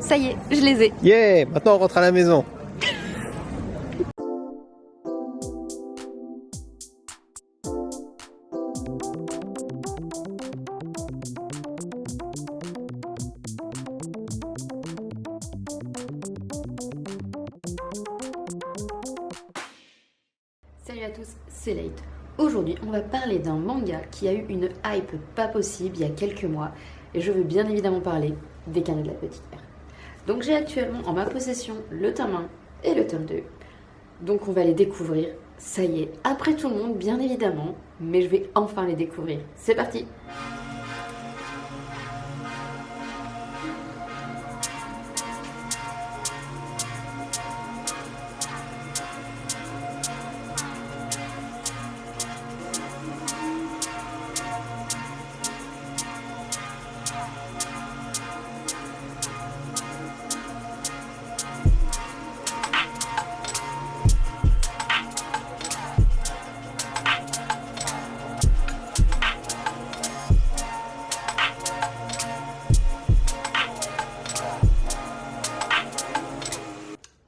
Ça y est, je les ai. Yeah, maintenant on rentre à la maison. Salut à tous, c'est Late. Aujourd'hui, on va parler d'un manga qui a eu une hype pas possible il y a quelques mois, et je veux bien évidemment parler des Carnets de l'apothicaire. Donc j'ai actuellement en ma possession le tome 1 et le tome 2. Donc on va les découvrir, ça y est, après tout le monde bien évidemment, mais je vais enfin les découvrir. C'est parti!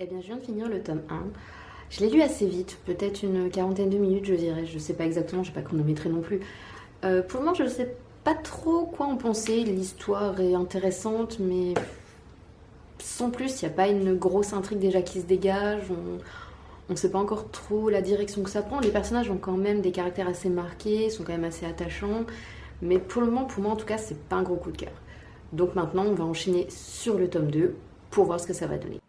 Eh bien, je viens de finir le tome 1. Je l'ai lu assez vite, peut-être une quarantaine de minutes, je dirais. Je sais pas exactement, je sais pas chronométrer non plus. Pour le moment, je ne sais pas trop quoi en penser. L'histoire est intéressante, mais sans plus, il n'y a pas une grosse intrigue déjà qui se dégage. On ne sait pas encore trop la direction que ça prend. Les personnages ont quand même des caractères assez marqués, sont quand même assez attachants. Mais pour le moment, pour moi en tout cas, c'est pas un gros coup de cœur. Donc maintenant, on va enchaîner sur le tome 2 pour voir ce que ça va donner.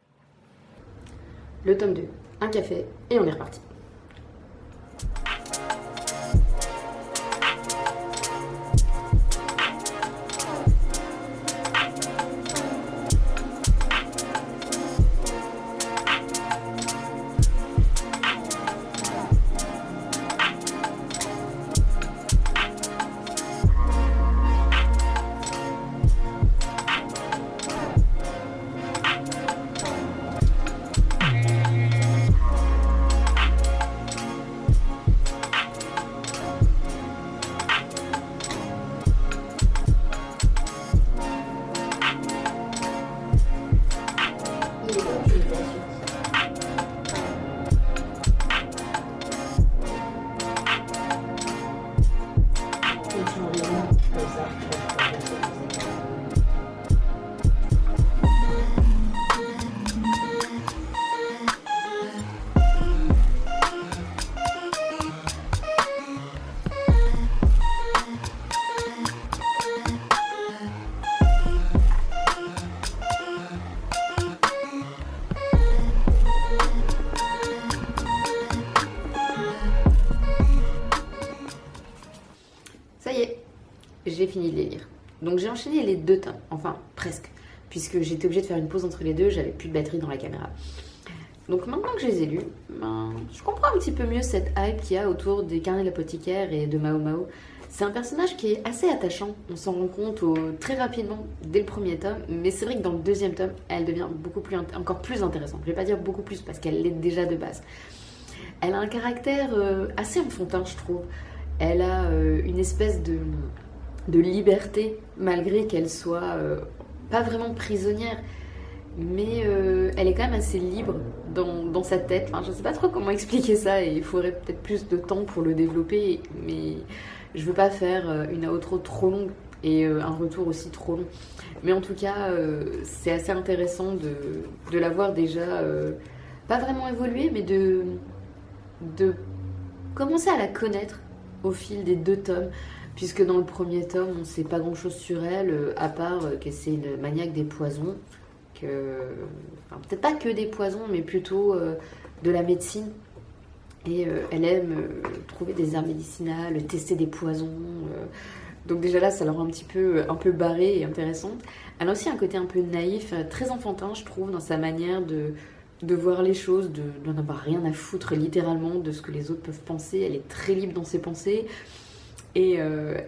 Le tome 2, un café, et on est reparti. Ça y est, j'ai fini de les lire. Donc j'ai enchaîné les deux tomes, enfin presque, puisque j'étais obligée de faire une pause entre les deux, j'avais plus de batterie dans la caméra. Donc maintenant que je les ai lus, je comprends un petit peu mieux cette hype qu'il y a autour des Carnets de l'apothicaire et de Mao Mao. C'est un personnage qui est assez attachant, on s'en rend compte très rapidement dès le premier tome, mais c'est vrai que dans le deuxième tome, elle devient encore plus intéressante. Je vais pas dire beaucoup plus parce qu'elle l'est déjà de base. Elle a un caractère assez enfantin, je trouve. Elle a une espèce de liberté, malgré qu'elle soit pas vraiment prisonnière. Mais elle est quand même assez libre dans sa tête. Enfin, je ne sais pas trop comment expliquer ça et il faudrait peut-être plus de temps pour le développer. Mais je ne veux pas faire une outro trop longue et un retour aussi trop long. Mais en tout cas, c'est assez intéressant de la voir déjà, pas vraiment évoluer, mais de commencer à la connaître au fil des deux tomes. Puisque dans le premier tome, on ne sait pas grand-chose sur elle, à part que c'est une maniaque des poisons. Enfin, peut-être pas que des poisons, mais plutôt de la médecine. Et elle aime trouver des herbes médicinales, tester des poisons. Donc déjà là, ça la rend un peu barrée et intéressante. Elle a aussi un côté un peu naïf, très enfantin, je trouve, dans sa manière de voir les choses, de n'en avoir rien à foutre littéralement de ce que les autres peuvent penser. Elle est très libre dans ses pensées. Et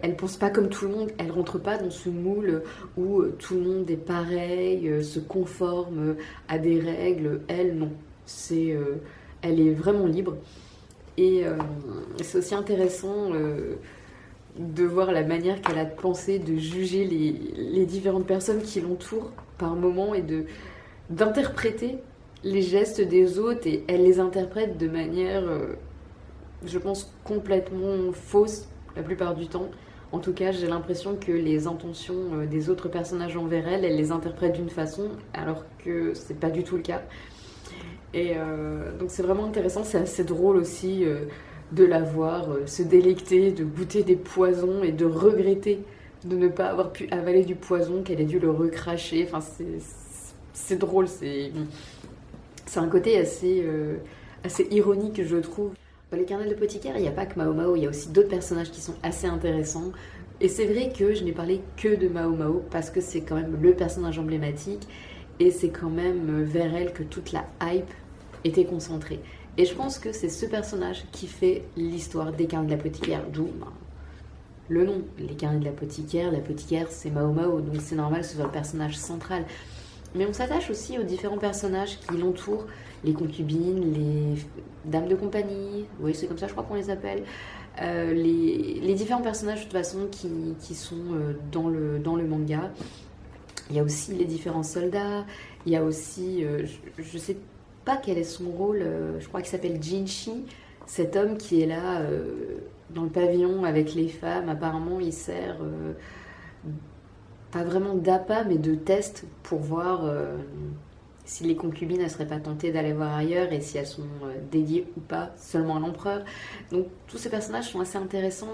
elle pense pas comme tout le monde, elle rentre pas dans ce moule où tout le monde est pareil, se conforme à des règles. Elle, non. Elle est vraiment libre. Et c'est aussi intéressant de voir la manière qu'elle a de penser, de juger les différentes personnes qui l'entourent par moment et d'interpréter les gestes des autres, et elle les interprète de manière, je pense, complètement fausse la plupart du temps. En tout cas, j'ai l'impression que les intentions des autres personnages envers elle, elle les interprète d'une façon, alors que c'est pas du tout le cas. Et donc c'est vraiment intéressant, c'est assez drôle aussi de la voir se délecter, de goûter des poisons et de regretter de ne pas avoir pu avaler du poison, qu'elle ait dû le recracher. Enfin, c'est drôle, c'est un côté assez ironique, je trouve. Dans les carnets de l'apothicaire, il n'y a pas que Mao Mao, il y a aussi d'autres personnages qui sont assez intéressants. Et c'est vrai que je n'ai parlé que de Mao Mao parce que c'est quand même le personnage emblématique et c'est quand même vers elle que toute la hype était concentrée. Et je pense que c'est ce personnage qui fait l'histoire des carnets de l'apothicaire, d'où le nom, les carnets de l'apothicaire c'est Mao Mao, donc c'est normal que ce soit le personnage central. Mais on s'attache aussi aux différents personnages qui l'entourent, les concubines, les dames de compagnie, oui c'est comme ça je crois qu'on les appelle, les différents personnages de toute façon qui sont dans le manga. Il y a aussi les différents soldats, il y a aussi, je sais pas quel est son rôle, je crois qu'il s'appelle Jinshi, cet homme qui est là dans le pavillon avec les femmes, apparemment il sert pas vraiment d'appât mais de test pour voir si les concubines ne seraient pas tentées d'aller voir ailleurs et si elles sont dédiées ou pas seulement à l'empereur. Donc tous ces personnages sont assez intéressants,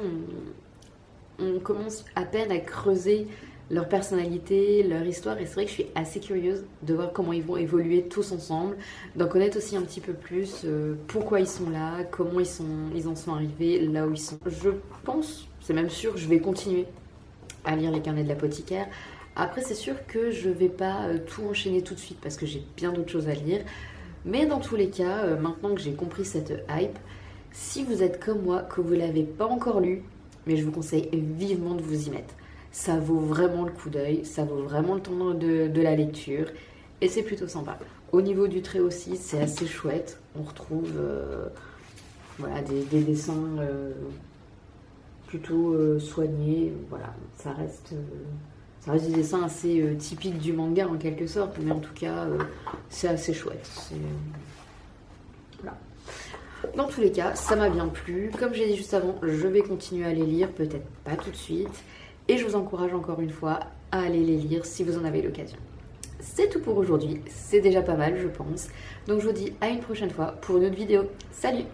on commence à peine à creuser leur personnalité, leur histoire, et c'est vrai que je suis assez curieuse de voir comment ils vont évoluer tous ensemble, d'en connaître aussi un petit peu plus pourquoi ils sont là, comment ils en sont arrivés là où ils sont. Je pense, c'est même sûr, je vais continuer à lire les carnets de l'apothicaire. Après c'est sûr que je vais pas tout enchaîner tout de suite parce que j'ai bien d'autres choses à lire, mais dans tous les cas, maintenant que j'ai compris cette hype, si vous êtes comme moi, que vous l'avez pas encore lu, mais je vous conseille vivement de vous y mettre. Ça vaut vraiment le coup d'œil, ça vaut vraiment le temps de la lecture et c'est plutôt sympa. Au niveau du trait aussi, c'est assez chouette. On retrouve voilà, des dessins plutôt soignés. Voilà, ça reste des dessins assez typiques du manga en quelque sorte, mais en tout cas, c'est assez chouette. Voilà. Dans tous les cas, ça m'a bien plu. Comme j'ai dit juste avant, je vais continuer à les lire, peut-être pas tout de suite. Et je vous encourage encore une fois à aller les lire si vous en avez l'occasion. C'est tout pour aujourd'hui, c'est déjà pas mal je pense. Donc je vous dis à une prochaine fois pour une autre vidéo. Salut!